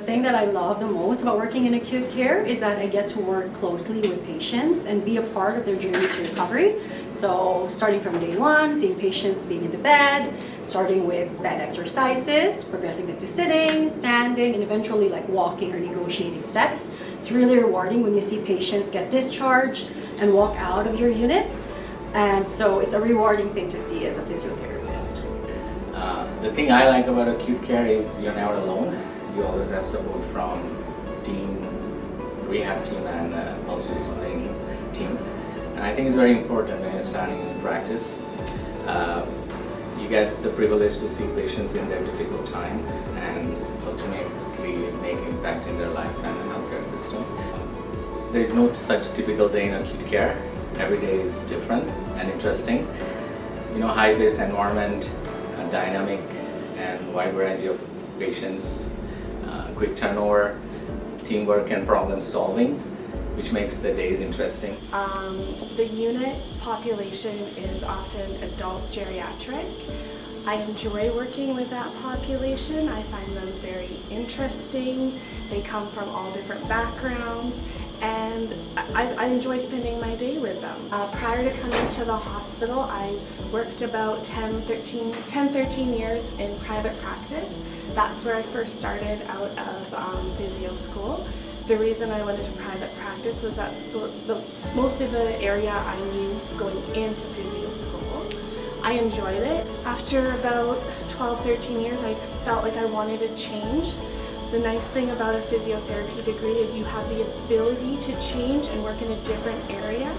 thing that I love the most about working in acute care is that I get to work closely with patients and be a part of their journey to recovery. So starting from day one, seeing patients being in the bed, starting with bed exercises, progressing them to sitting, standing, and eventually like walking or negotiating steps. It's really rewarding when you see patients get discharged and walk out of your unit. And so it's a rewarding thing to see as a physiotherapist. The thing I like about acute care is you're never alone. You always have support from team, rehab team, and multidisciplinary team. And I think it's very important when you're starting in practice. You get the privilege to see patients in their difficult time and ultimately make impact in their life and the healthcare system. There is no such typical day in acute care. Every day is different and interesting. You know, high-paced environment, dynamic and wide variety of patients, quick turnover, teamwork and problem solving, which makes the days interesting. The unit's population is often adult geriatric. I enjoy working with that population. I find them very interesting. They come from all different backgrounds, and I enjoy spending my day with them. Prior to coming to the hospital, I worked about 13 years in private practice. That's where I first started out of physio school. The reason I went into private practice was that's mostly the area I knew going into physio school. I enjoyed it. After about 12-13 years, I felt like I wanted to change. The nice thing about a physiotherapy degree is you have the ability to change and work in a different area.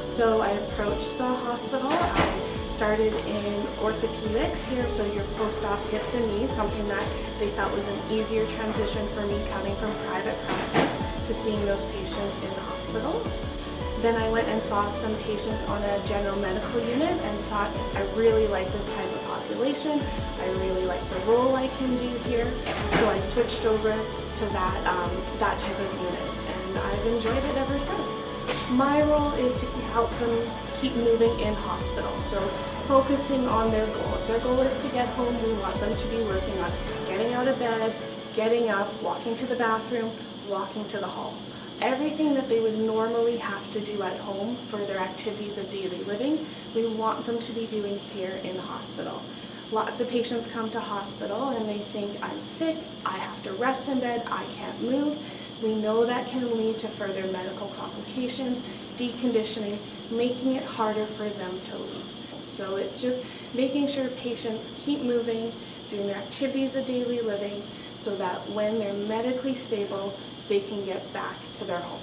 So I approached the hospital. I started in orthopedics here, so your post-op hips and knees, something that they felt was an easier transition for me coming from private practice to seeing those patients in the hospital. Then I went and saw some patients on a general medical unit and thought, I really like this type of population. I really like the role I can do here. So I switched over to that type of unit, and I've enjoyed it ever since. My role is to help them keep moving in hospital, so focusing on their goal. If their goal is to get home, we want them to be working on getting out of bed, getting up, walking to the bathroom, walking to the halls. Everything that they would normally have to do at home for their activities of daily living, we want them to be doing here in the hospital. Lots of patients come to hospital and they think, I'm sick, I have to rest in bed, I can't move. We know that can lead to further medical complications, deconditioning, making it harder for them to leave. So it's just making sure patients keep moving, doing their activities of daily living, so that when they're medically stable, they can get back to their home.